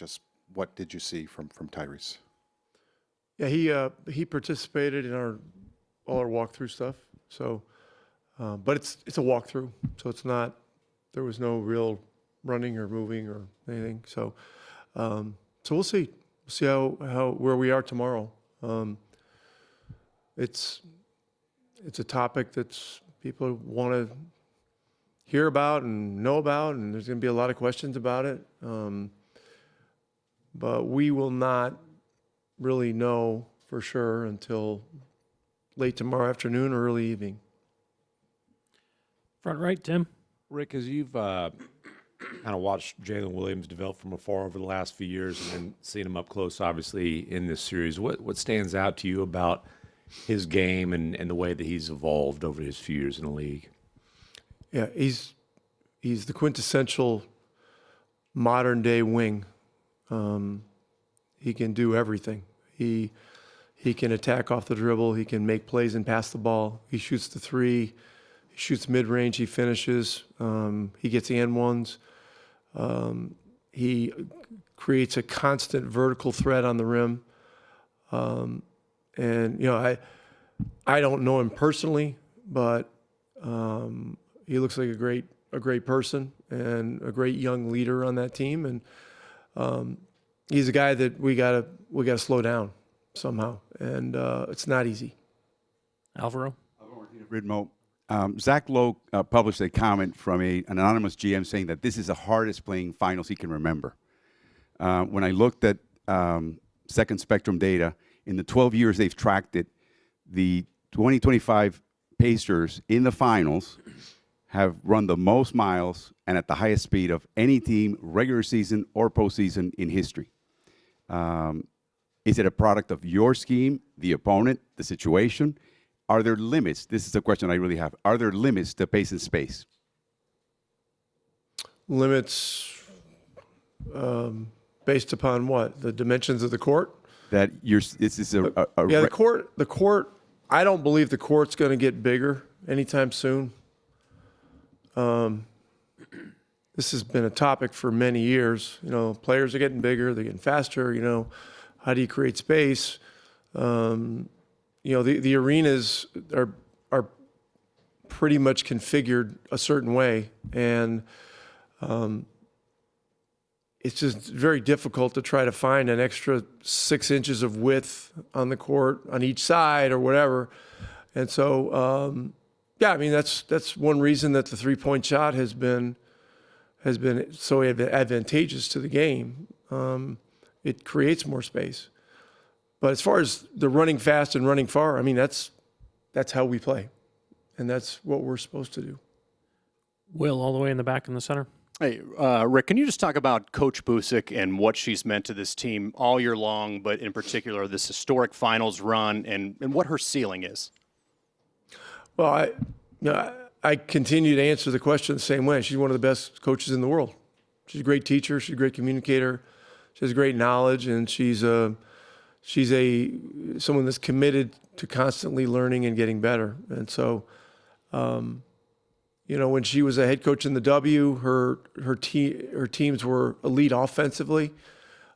Just what did you see from Tyrese? Yeah, he participated in all our walkthrough stuff. So, but it's a walkthrough, so it's not. There was no real running or moving or anything. So, so we'll see. We'll see where we are tomorrow. It's a topic that's people want to hear about and know about, and there's going to be a lot of questions about it. But we will not really know for sure until late tomorrow afternoon or early evening. Front right, Tim. Rick, as you've kind of watched Jalen Williams develop from afar over the last few years and then seen him up close, obviously, in this series, what stands out to you about his game and the way that he's evolved over his few years in the league? Yeah, he's the quintessential modern-day wing. He can do everything. He can attack off the dribble. He can make plays and pass the ball. He shoots the three. He shoots mid-range. He finishes. He gets the n-ones. He creates a constant vertical threat on the rim. And you know, I don't know him personally, but he looks like a great person and a great young leader on that team. And he's a guy that we gotta slow down somehow, and it's not easy. Alvaro. Ridmo. Zach Lowe published a comment from an anonymous GM saying that this is the hardest playing finals he can remember. When I looked at Second Spectrum data, in the 12 years they've tracked it, the 2025 Pacers in the finals have run the most miles and at the highest speed of any team, regular season or postseason, in history. Is it a product of your scheme, the opponent, the situation? Are there limits? This is the question I really have. Are there limits to pace and space? Limits based upon what? The dimensions of the court? That this is a yeah, the court. I don't believe the court's going to get bigger anytime soon. This has been a topic for many years. You know, players are getting bigger, they're getting faster. You know, how do you create space? You know, the arenas are pretty much configured a certain way, and it's just very difficult to try to find an extra 6 inches of width on the court on each side or whatever. And so, yeah, I mean, that's one reason that the three-point shot has been so advantageous to the game. It creates more space. But as far as the running fast and running far, I mean, that's how we play, and that's what we're supposed to do. Will, all the way in the back in the center. Hey, Rick, can you just talk about Coach Busick and what she's meant to this team all year long, but in particular this historic finals run and what her ceiling is? Well, I continue to answer the question the same way. She's one of the best coaches in the world. She's a great teacher. She's a great communicator. She has great knowledge, and she's someone that's committed to constantly learning and getting better. And so, you know, when she was a head coach in the W, her teams were elite offensively.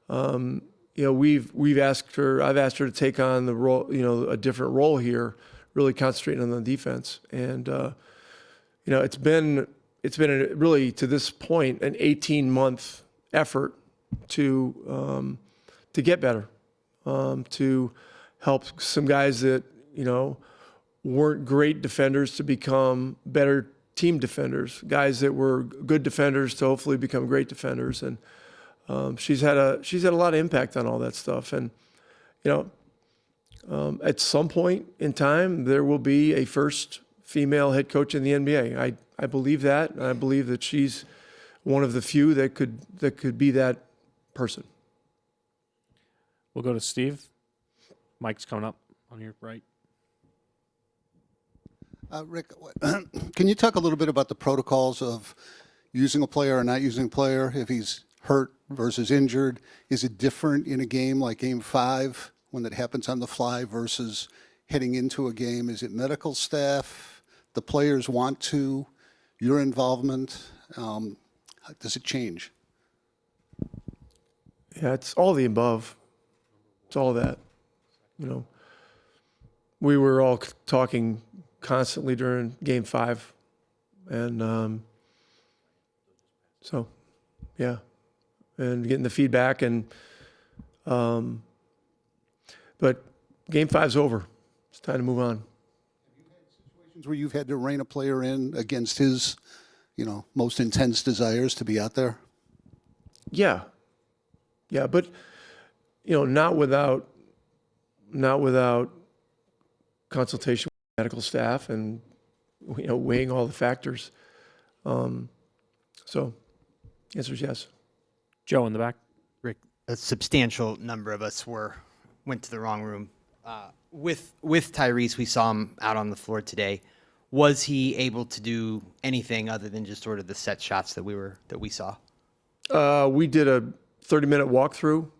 You know, I've asked her to take on the role, you know, a different role here, really concentrating on the defense. And you know, it's been really, to this point, an 18-month effort to get better, to help some guys that, you know, weren't great defenders to become better team defenders, guys that were good defenders to hopefully become great defenders. And she's had a lot of impact on all that stuff. And, you know, at some point in time, there will be a first female head coach in the NBA. I believe that, and I believe that she's one of the few that could be that person. We'll go to Steve. Mike's coming up on your right. Rick, can you talk a little bit about the protocols of using a player or not using a player if he's hurt versus injured? Is it different in a game like Game 5 when that happens on the fly versus heading into a game? Is it medical staff, the players want to, your involvement? Does it change? Yeah, it's all the above. It's all that. We were all talking constantly during Game 5, and so yeah, and getting the feedback but Game 5's over. It's time to move on. Where you've had to rein a player in against his, most intense desires to be out there? Yeah, but not without consultation with medical staff and weighing all the factors. So, the answer is yes. Joe in the back. Rick, a substantial number of us went to the wrong room. With Tyrese, we saw him out on the floor today. Was he able to do anything other than just sort of the set shots that we saw? We did a 30-minute walkthrough.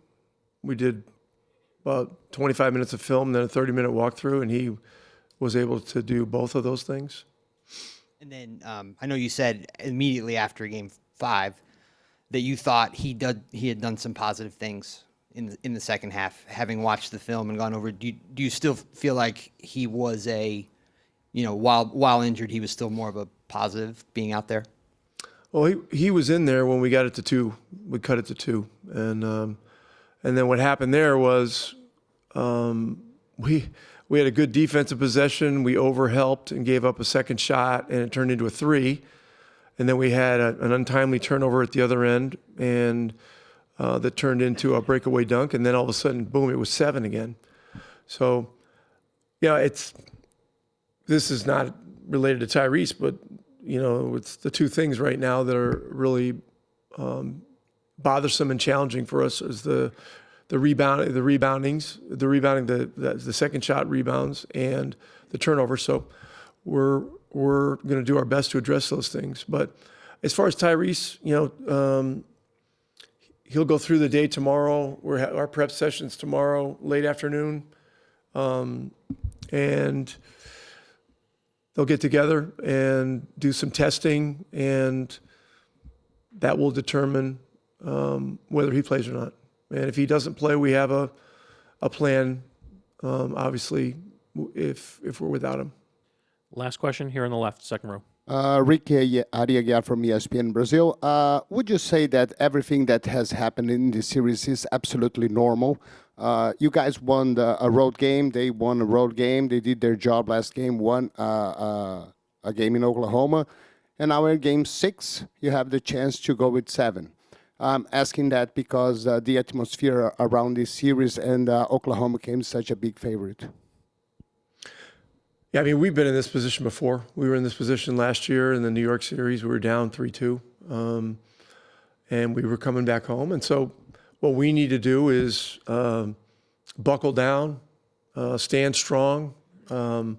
We did about 25 minutes of film, then a 30-minute walkthrough, and he was able to do both of those things. And then I know you said immediately after Game 5 that you thought he had done some positive things in the second half. Having watched the film and gone over, do you still feel like he was while injured, he was still more of a positive being out there? Well, he was in there when we got it to 2. We cut it to 2, and then what happened there was we had a good defensive possession. We overhelped and gave up a second shot, and it turned into a 3. And then we had an untimely turnover at the other end, and that turned into a breakaway dunk. And then all of a sudden, boom, it was 7 again. So, this is not related to Tyrese, but it's the two things right now that are really bothersome and challenging for us is the rebounding, the second shot rebounds, and the turnover. So we're going to do our best to address those things. But as far as Tyrese, he'll go through the day tomorrow. Our prep session's tomorrow, late afternoon, and they'll get together and do some testing, and that will determine whether he plays or not. And if he doesn't play, we have a plan, obviously, if we're without him. Last question here on the left, second row. Rick Ariaga from ESPN Brazil. Would you say that everything that has happened in this series is absolutely normal? You guys won a road game. They won a road game. They did their job last game, won a game in Oklahoma. And now in Game 6, you have the chance to go with 7. I'm asking that because the atmosphere around this series and Oklahoma came such a big favorite. Yeah, we've been in this position before. We were in this position last year in the New York series. We were down 3-2, and we were coming back home. And so what we need to do is buckle down, stand strong, where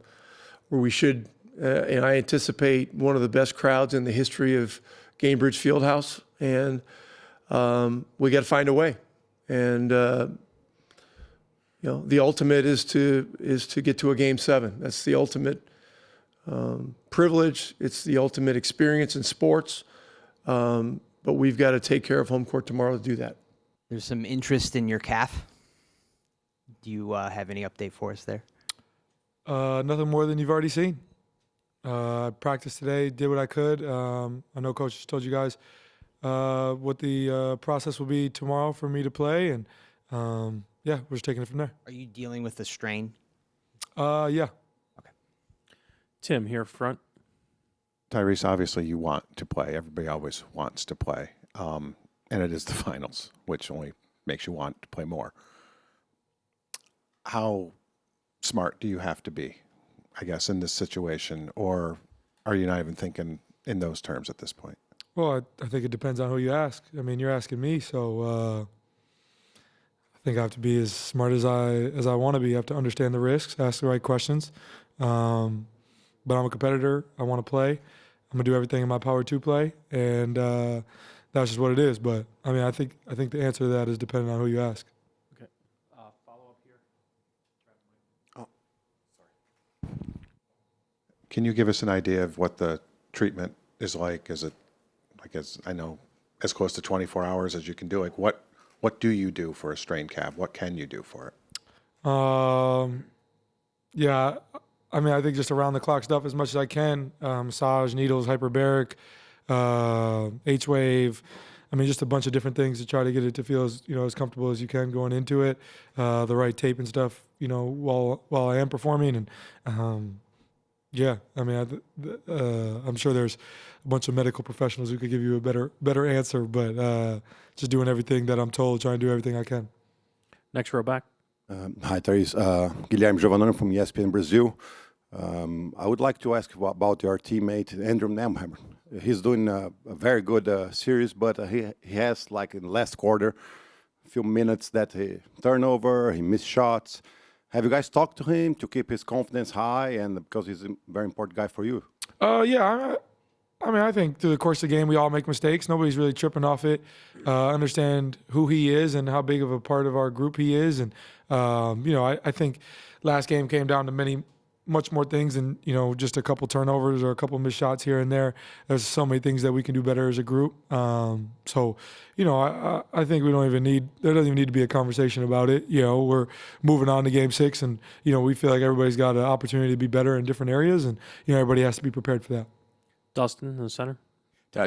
we should. And I anticipate one of the best crowds in the history of Gainbridge Fieldhouse, and we got to find a way. And the ultimate is to get to a Game 7. That's the ultimate privilege. It's the ultimate experience in sports. But we've got to take care of home court tomorrow to do that. There's some interest in your calf. Do you have any update for us there? Nothing more than you've already seen. I practiced today, did what I could. I know Coach just told you guys what the process will be tomorrow for me to play, and we're just taking it from there. Are you dealing with the strain? Yeah. Okay. Tim, here front. Tyrese, obviously you want to play. Everybody always wants to play. And it is the finals, which only makes you want to play more. How smart do you have to be, I guess, in this situation? Or are you not even thinking in those terms at this point? Well, I think it depends on who you ask. You're asking me, so I think I have to be as smart as I want to be. I have to understand the risks, ask the right questions. But I'm a competitor. I want to play. I'm gonna do everything in my power to play, and that's just what it is. But I think the answer to that is depending on who you ask. Okay. Follow up here. Oh, sorry. Can you give us an idea of what the treatment is like? Is it, I guess, I know, as close to 24 hours as you can do? Like, what What do you do for a strained calf? What can you do for it? Yeah, I mean, I think just around the clock stuff as much as I can. Massage, needles, hyperbaric, H-wave. I mean, just a bunch of different things to try to get it to feel as, as comfortable as you can going into it. The right tape and stuff, while I am performing. And yeah, I mean, I'm sure there's a bunch of medical professionals who could give you a better answer, but just doing everything that I'm told, trying to do everything I can. Next row back. Hi, Tyrese. Guilherme Giovanni from ESPN Brazil. I would like to ask you about your teammate, Andrew Nemheimer. He's doing a very good series, but he has, like in the last quarter, a few minutes that he turnover, he missed shots. Have you guys talked to him to keep his confidence high, and because he's a very important guy for you? Yeah, I mean, I think through the course of the game, we all make mistakes. Nobody's really tripping off it. Understand who he is and how big of a part of our group he is. And, I think last game came down to much more things than, just a couple turnovers or a couple missed shots here and there. There's so many things that we can do better as a group. I think there doesn't even need to be a conversation about it. We're moving on to game 6 and, we feel like everybody's got an opportunity to be better in different areas and, everybody has to be prepared for that. Dustin in the center.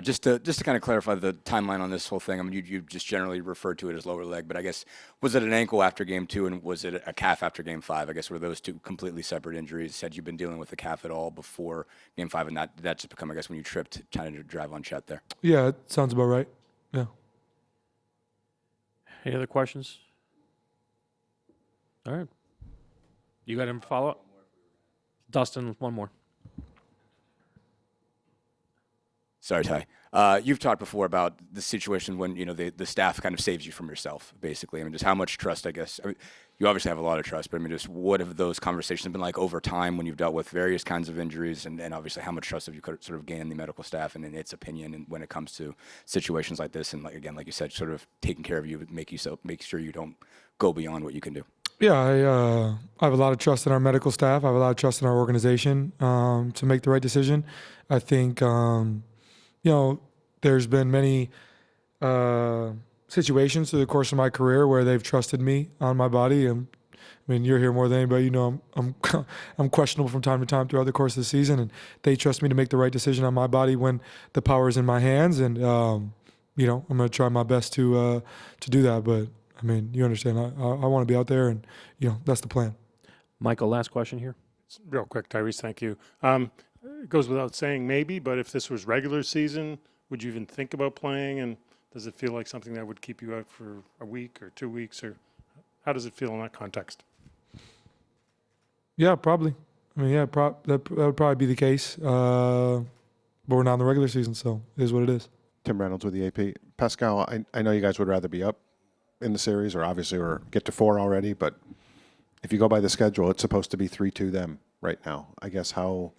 Just to kind of clarify the timeline on this whole thing, I mean, you just generally referred to it as lower leg, but I guess, was it an ankle after game 2 and was it a calf after game 5? I guess were those two completely separate injuries? Had you been dealing with the calf at all before game 5 and that just become, I guess, when you tripped trying to drive on Chet there? Yeah, it sounds about right. Yeah. Any other questions? All right. You got him follow up? Dustin, one more. Sorry, Ty. You've talked before about the situation when, the staff kind of saves you from yourself, basically. I mean, just how much trust, I guess. I mean, you obviously have a lot of trust, but I mean, just what have those conversations been like over time when you've dealt with various kinds of injuries? And obviously, how much trust have you sort of gained in the medical staff and in its opinion and when it comes to situations like this? And like you said, sort of taking care of you, make sure you don't go beyond what you can do. Yeah, I have a lot of trust in our medical staff. I have a lot of trust in our organization to make the right decision. I think, there's been many situations through the course of my career where they've trusted me on my body. And I mean, you're here more than anybody. I'm questionable from time to time throughout the course of the season, and they trust me to make the right decision on my body when the power is in my hands. And I'm going to try my best to do that. But I mean, you understand, I want to be out there, and that's the plan. Michael, last question here. Real quick, Tyrese, thank you. It goes without saying maybe, but if this was regular season, would you even think about playing? And does it feel like something that would keep you out for a week or 2 weeks? Or how does it feel in that context? Yeah, probably. I mean, that would probably be the case. But we're not in the regular season, so it is what it is. Tim Reynolds with the AP. Pascal, I know you guys would rather be up in the series or get to 4 already, but if you go by the schedule, it's supposed to be 3-2 them right now. I guess how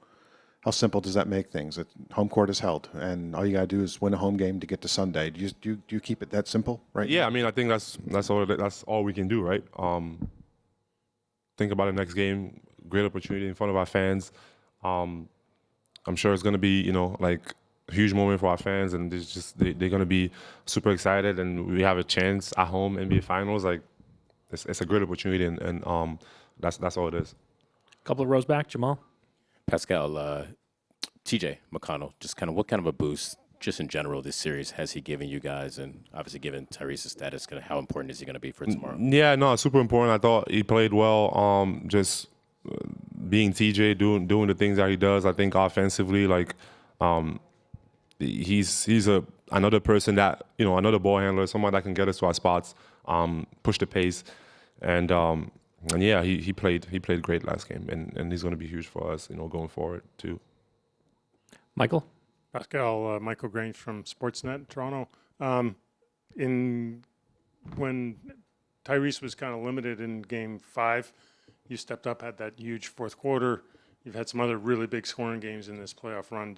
simple does that make things? Home court is held, and all you got to do is win a home game to get to Sunday. Do you keep it that simple, right? Yeah, I mean, I think that's all we can do, right? Think about the next game, great opportunity in front of our fans. I'm sure it's going to be, like a huge moment for our fans, and they're going to be super excited, and we have a chance at home NBA Finals. Like, it's a great opportunity, and that's all it is. A couple of rows back, Jamal. Pascal, TJ McConnell, just kind of what kind of a boost, just in general, this series has he given you guys? And obviously, given Tyrese's status, how important is he going to be for tomorrow? Yeah, no, super important. I thought he played well. Just being TJ, doing the things that he does. I think offensively, like he's another person that another ball handler, someone that can get us to our spots, push the pace, and yeah, he played great last game, and he's going to be huge for us, going forward too. Michael? Pascal, Michael Grange from Sportsnet, Toronto. When Tyrese was kind of limited in Game 5, you stepped up, had that huge fourth quarter. You've had some other really big scoring games in this playoff run.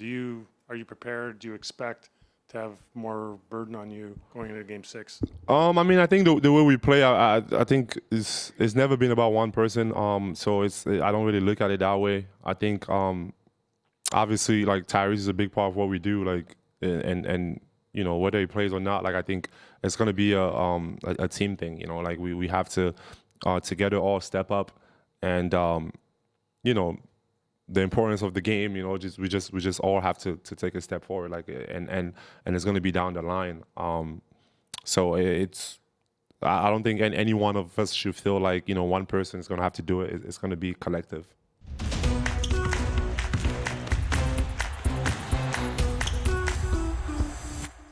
Are you prepared? Do you expect to have more burden on you going into Game 6? I mean, I think the way we play, I think it's never been about one person. So I don't really look at it that way. I think obviously, like, Tyrese is a big part of what we do. Like, and you know, whether he plays or not, like I think it's going to be a team thing. You know, like we have to together all step up, and you know, the importance of the game. You know, we just all have to take a step forward. Like and it's going to be down the line. So I don't think any one of us should feel like, you know, one person is going to have to do it. It's going to be collective.